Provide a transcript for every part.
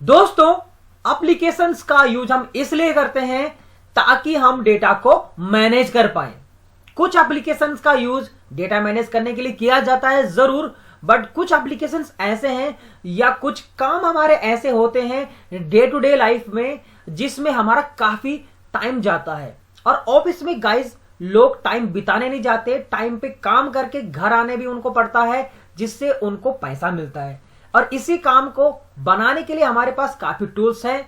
दोस्तों, एप्लीकेशंस का यूज हम इसलिए करते हैं ताकि हम डेटा को मैनेज कर पाए। कुछ एप्लीकेशंस का यूज डेटा मैनेज करने के लिए किया जाता है जरूर, बट कुछ एप्लीकेशंस ऐसे हैं या कुछ काम हमारे ऐसे होते हैं डे टू डे लाइफ में जिसमें हमारा काफी टाइम जाता है। और ऑफिस में गाइस लोग टाइम बिताने नहीं जाते, टाइम पे काम करके घर आने भी उनको पड़ता है जिससे उनको पैसा मिलता है। और इसी काम को बनाने के लिए हमारे पास काफी टूल्स हैं।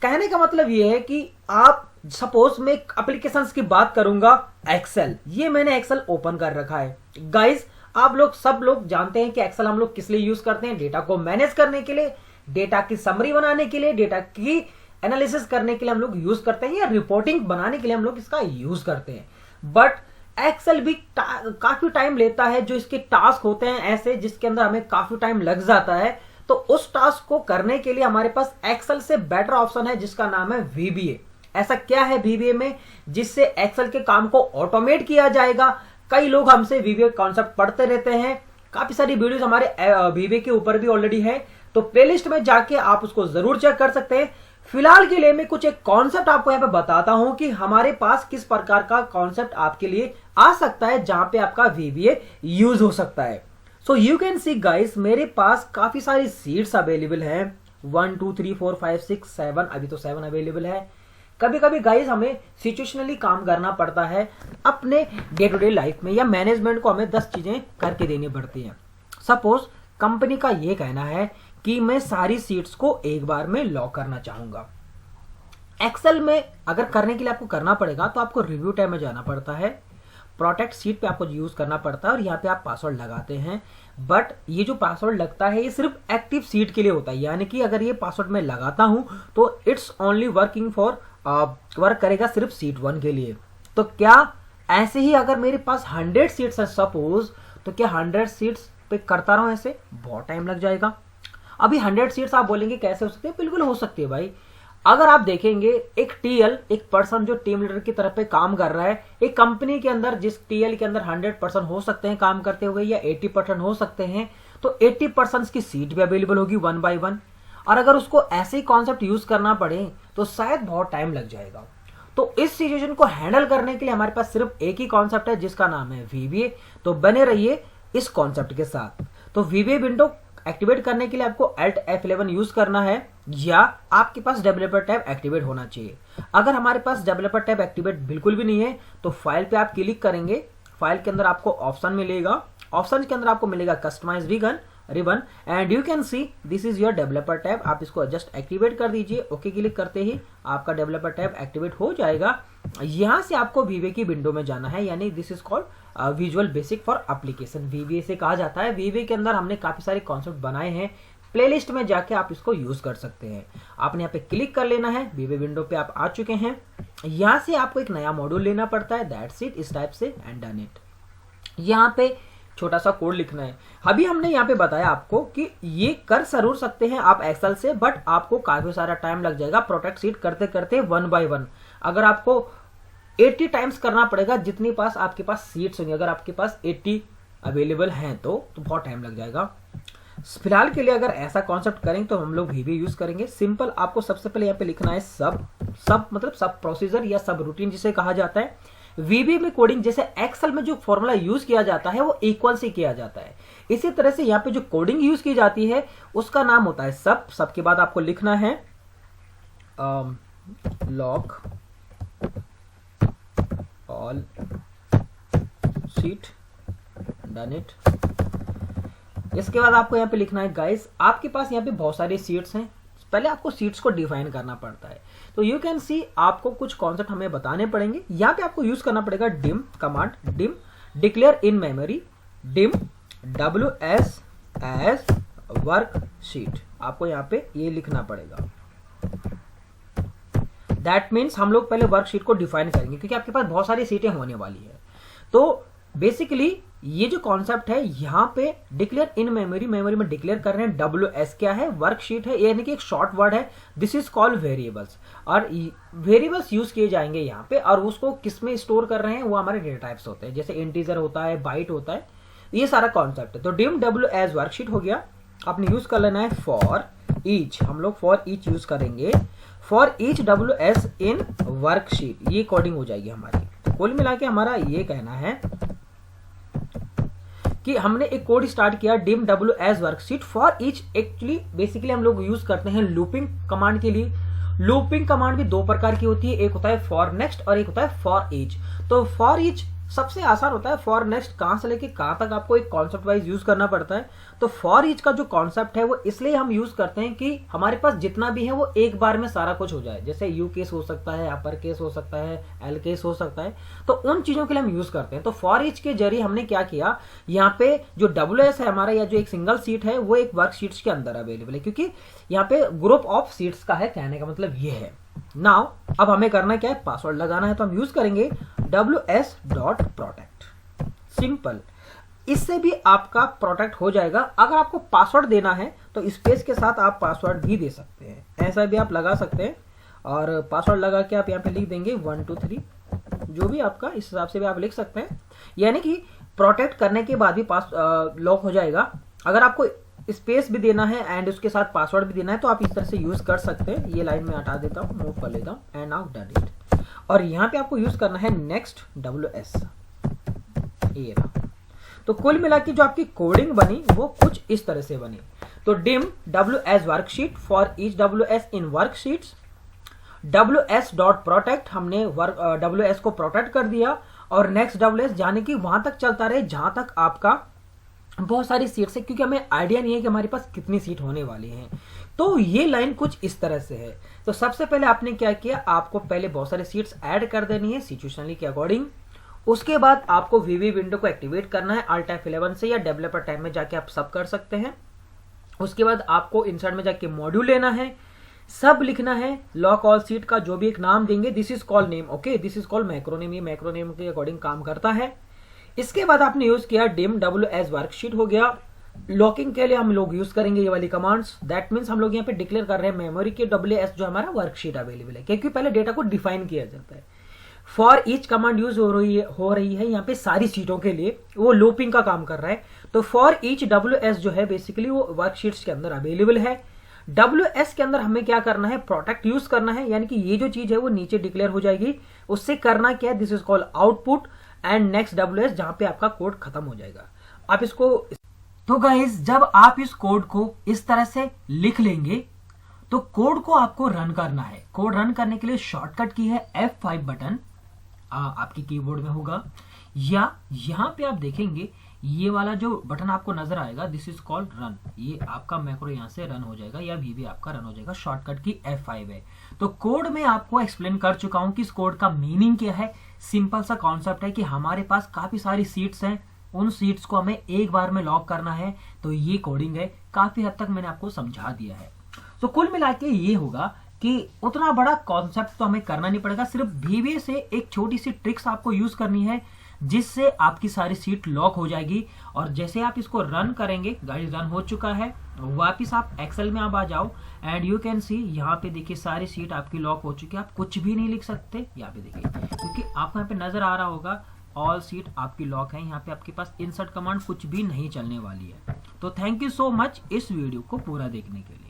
कहने का मतलब यह है कि आप सपोज मैं एप्लीकेशंस की बात करूंगा, एक्सेल। ये मैंने एक्सेल ओपन कर रखा है गाइस। आप लोग सब लोग जानते हैं कि एक्सेल हम लोग किस लिए यूज करते हैं, डेटा को मैनेज करने के लिए, डेटा की समरी बनाने के लिए, डेटा की एनालिसिस करने के लिए हम लोग यूज करते हैं, या रिपोर्टिंग बनाने के लिए हम लोग इसका यूज करते हैं। बट एक्सेल भी काफी टाइम लेता है। जो इसके टास्क होते हैं ऐसे जिसके अंदर हमें काफी टाइम लग जाता है, तो उस टास्क को करने के लिए हमारे पास एक्सेल से बेटर ऑप्शन है जिसका नाम है वीबीए। ऐसा क्या है वीबीए में जिससे एक्सेल के काम को ऑटोमेट किया जाएगा। कई लोग हमसे वीबीए कॉन्सेप्ट पढ़ते रहते हैं, काफी सारी वीडियोस हमारे वीबीए के ऊपर भी ऑलरेडी है, तो प्लेलिस्ट में जाके आप उसको जरूर चेक कर सकते हैं। फिलहाल के लिए मैं कुछ एक कॉन्सेप्ट आपको यहाँ पे बताता हूं कि हमारे पास किस प्रकार का कॉन्सेप्ट आपके लिए आ सकता है जहां पे आपका वीबीए यूज हो सकता है। So you can see guys, मेरे पास काफी सारी सीट्स अवेलेबल हैं, 1 2 3 4 5 6 7, अभी तो 7 अवेलेबल है। कभी कभी गाइस हमें सिचुएशनली काम करना पड़ता है अपने डे टू डे लाइफ में, या मैनेजमेंट को हमें 10 चीजें करके देनी पड़ती हैं। सपोज कंपनी का ये कहना है कि मैं सारी सीट्स को एक बार में लॉक करना चाहूंगा। एक्सेल में अगर करने के लिए आपको करना पड़ेगा तो आपको रिव्यू टैब में जाना पड़ता है, प्रोटेक्ट सीट पे आपको यूज करना पड़ता है और यहाँ पे आप पासवर्ड लगाते हैं। बट ये जो पासवर्ड लगता है ये सिर्फ एक्टिव सीट के लिए होता है, यानी कि अगर ये पासवर्ड मैं लगाता हूं तो it's only working for work करेगा सिर्फ सीट 1 के लिए। तो क्या ऐसे ही अगर मेरे पास 100 सीट्स है सपोज, तो क्या 100 सीट्स पे करता रहूं ऐसे? बहुत टाइम लग जाएगा। अभी 100 सीट्स आप बोलेंगे कैसे हो सकती है? बिल्कुल हो सकती है भाई। अगर आप देखेंगे एक टीएल, एक पर्सन जो टीम लीडर की तरफ पे काम कर रहा है, एक कंपनी के अंदर जिस टीएल के अंदर 100% हो सकते हैं काम करते हुए, या 80% हो सकते हैं, तो 80% की सीट भी अवेलेबल होगी 1 by 1। और अगर उसको ऐसे ही कॉन्सेप्ट यूज करना पड़े तो शायद बहुत टाइम लग जाएगा। तो इस सिचुएशन को हैंडल करने के लिए हमारे पास सिर्फ एक ही कॉन्सेप्ट है जिसका नाम है वीबीए। तो बने रहिए इस कॉन्सेप्ट के साथ। तो वीबीए विंडो एक्टिवेट करने के लिए आपको Alt F11 यूज करना है, या आपके पास डेवलपर टैब एक्टिवेट होना चाहिए। अगर हमारे पास डेवलपर टैब एक्टिवेट बिल्कुल भी नहीं है तो फाइल पे आप क्लिक करेंगे, फाइल के अंदर आपको ऑप्शन मिलेगा, ऑप्शन के अंदर आपको मिलेगा customise ribbon and you can see this is your developer tab. आप इसको जस्ट एक्टिवेट कर दीजिए, ओके क्लिक करते ही आपका डेवलपर टैब एक्टिवेट हो जाएगा। यहां से आपको वीबीए की विंडो में जाना है, यानी this is called visual basic for application, VBA से कहा जाता है। वीबीए के अंदर हमने काफी सारे कॉन्सेप्ट बनाए हैं, प्लेलिस्ट में जाके आप इसको यूज कर सकते हैं। आपने यहाँ पे क्लिक कर लेना है, वीबीए विंडो पे आप आ चुके हैं। यहाँ से आपको एक नया मॉड्यूल लेना पड़ता है, दैट्स इट, इस टाइप से एंड डन इट। यहाँ पे छोटा सा कोड लिखना है। अभी हमने यहाँ पे बताया आपको कि ये कर जरूर सकते हैं आप एक्सेल से, बट आपको काफी सारा टाइम लग जाएगा प्रोटेक्ट सीट करते करते 1 by 1। अगर आपको 80 टाइम्स करना पड़ेगा जितनी पास आपके पास सीट्स होंगी, अगर आपके पास 80 अवेलेबल हैं तो बहुत टाइम लग जाएगा। फिलहाल के लिए अगर ऐसा कॉन्सेप्ट करेंगे तो हम लोग वीबीए यूज करेंगे। सिंपल आपको सबसे पहले यहाँ पे लिखना है सब मतलब सब प्रोसीजर या सब रूटीन जिसे कहा जाता है। वीबीए में कोडिंग जैसे एक्सेल में जो फॉर्मूला यूज किया जाता है वो इक्वल से किया जाता है, इसी तरह से यहाँ पे जो कोडिंग यूज की जाती है उसका नाम होता है सब के बाद आपको लिखना है lock all seat, done it. इसके बाद आपको यहाँ पे लिखना है गाइस, आपके पास यहाँ पे बहुत सारी सीट्स हैं, पहले आपको सीट्स को डिफाइन करना पड़ता है। तो यू कैन सी आपको कुछ कॉन्सेप्ट हमें बताने पड़ेंगे। यहाँ पे आपको यूज करना पड़ेगा dim command, dim declare in memory, dim WS as worksheet. आपको यहाँ पे ये लिखना पड़ेगा। दैट मीन्स हम लोग पहले वर्कशीट को डिफाइन करेंगे क्योंकि आपके पास बहुत सारी सीटें होने वाली है। तो बेसिकली ये जो कॉन्सेप्ट है यहाँ पे डिक्लेयर इन मेमोरी, मेमोरी में डिक्लेयर कर रहे हैं। WS क्या है? वर्कशीट है, यानी कि एक शॉर्ट वर्ड है। दिस इज कॉल्ड वेरिएबल्स, और वेरिएबल्स यूज किए जाएंगे यहाँ पे, और उसको किस में स्टोर कर रहे हैं वो हमारे डेटा टाइप्स होते हैं, जैसे इंटीजर होता है, बाइट होता है, ये सारा कॉन्सेप्ट है। तो डिम WS वर्कशीट हो गया। आपने यूज कर लेना है फॉर ईच, हम लोग फॉर ईच यूज करेंगे, for each WS in worksheet, ये कोडिंग हो जाएगी हमारी। तो कुल मिला के हमारा ये कहना है कि हमने एक कोड स्टार्ट किया dim WS worksheet for each. Actually basically हम लोग यूज करते हैं लूपिंग कमांड के लिए। लूपिंग कमांड भी दो प्रकार की होती है, एक होता है फॉर नेक्स्ट और एक होता है फॉर ईच। तो फॉर ईच सबसे आसान होता है, फॉर नेक्स्ट कहां से लेके कहां तक आपको एक कॉन्सेप्ट वाइज यूज करना पड़ता है। तो फॉर ईच का जो कॉन्सेप्ट है वो इसलिए हम यूज करते हैं कि हमारे पास जितना भी है वो एक बार में सारा कुछ हो जाए। जैसे यू केस हो सकता है, अपर केस हो सकता है, एल केस हो सकता है, तो उन चीजों के लिए हम यूज करते हैं। तो फॉर ईच के जरिए हमने क्या किया, यहाँ पे जो WS है हमारा, या जो एक सिंगल सीट है वो एक वर्कशीट्स के अंदर अवेलेबल है, क्योंकि यहाँ पे ग्रुप ऑफ सीट्स का है, कहने का मतलब ये है। नाउ अब हमें करना क्या है, पासवर्ड लगाना है, तो हम यूज करेंगे WS.protect, सिंपल। इससे भी आपका प्रोटेक्ट हो जाएगा। अगर आपको पासवर्ड देना है तो स्पेस के साथ आप पासवर्ड भी दे सकते हैं, ऐसा भी आप लगा सकते हैं। और पासवर्ड लगा के आप यहाँ पे लिख देंगे 1 2 3, जो भी आपका, इस हिसाब से भी आप लिख सकते हैं। यानी कि प्रोटेक्ट करने के बाद भी पास लॉक हो जाएगा। अगर आपको स्पेस भी देना है एंड उसके साथ पासवर्ड भी देना है तो आप इस तरह से यूज कर सकते हैं। ये लाइन में हटा देता हूँ, मूव कर लेता हूँ, एंड नाउ डन इट। और यहाँ पे आपको यूज करना है नेक्स्ट WS, ये रहा। तो कुल मिला के जो आपकी कोडिंग बनी वो कुछ इस तरह से बनी। तो dim WS worksheet for each WS in worksheets, WS.protect, हमने WS को प्रोटेक्ट कर दिया, और नेक्स्ट WS जाने की वहां तक चलता रहे जहां तक आपका बहुत सारी सीट्स है, क्योंकि हमें आइडिया नहीं है कि हमारे पास कितनी सीट होने वाली हैं। तो ये लाइन कुछ इस तरह से है। तो सबसे पहले आपने क्या किया, आपको पहले बहुत सारी सीट्स ऐड कर देनी है सिचुएशनली के अकॉर्डिंग। उसके बाद आपको VV विंडो को एक्टिवेट करना है Alt F11 से, या डेवलपर टाइम में जाके आप सब कर सकते हैं। उसके बाद आपको इंसर्ट में जाके मॉड्यूल लेना है, सब लिखना है, लॉक ऑल सीट का जो भी एक नाम देंगे, this is call name, okay, this is call macro name, ये मैक्रोनेम के अकॉर्डिंग काम करता है। इसके बाद आपने यूज किया डिम WS वर्कशीट हो गया। लॉकिंग के लिए हम लोग यूज करेंगे ये वाली कमांड्स। दैट मींस हम लोग यहाँ पे डिक्लेयर कर रहे हैं मेमोरी के WS जो हमारा वर्कशीट अवेलेबल है, क्योंकि पहले डेटा को डिफाइन किया जाता है। फॉर ईच कमांड यूज हो रही है यहाँ पे सारी सीटों के लिए, वो लूपिंग का काम कर रहा है। तो फॉर ईच WS जो है बेसिकली वो वर्कशीट्स के अंदर अवेलेबल है। WS के अंदर हमें क्या करना है, प्रोटेक्ट यूज करना है, यानी कि ये जो चीज है वो नीचे डिक्लेयर हो जाएगी। उससे करना क्या है, this is called output and next WS, जहां पे आपका कोड खत्म हो जाएगा। आप इसको, तो गाइस जब आप इस कोड को इस तरह से लिख लेंगे तो कोड को आपको रन करना है। कोड रन करने के लिए शॉर्टकट की है F5 बटन, आपकी कीबोर्ड में होगा, या यहां पे आप देखेंगे ये वाला जो बटन आपको नजर आएगा, दिस इज कॉल्ड रन, ये आपका मैक्रो यहां से रन हो जाएगा, या VB आपका रन हो जाएगा। शॉर्टकट की F5 है। तो कोड में आपको एक्सप्लेन कर चुका हूं कि इस कोड का मीनिंग क्या है। सिंपल सा कॉन्सेप्ट है कि हमारे पास काफी सारी सीट्स हैं, उन सीट्स को हमें एक बार में लॉक करना है। तो ये कोडिंग है, काफी हद तक मैंने आपको समझा दिया है। तो कुल मिला के ये होगा कि उतना बड़ा कॉन्सेप्ट तो हमें करना नहीं पड़ेगा, सिर्फ VBA से एक छोटी सी ट्रिक्स आपको यूज करनी है, जिससे आपकी सारी सीट लॉक हो जाएगी। और जैसे आप इसको रन करेंगे, गाइस रन हो चुका है, वापिस आप एक्सेल में आप आ जाओ एंड यू कैन सी, यहाँ पे देखिए सारी सीट आपकी लॉक हो चुकी है। आप कुछ भी नहीं लिख सकते यहाँ पे देखिए, क्योंकि आपको यहाँ पे नजर आ रहा होगा ऑल सीट आपकी लॉक है। यहाँ पे आपके पास इंसर्ट कमांड कुछ भी नहीं चलने वाली है। तो थैंक यू सो मच इस वीडियो को पूरा देखने के लिए।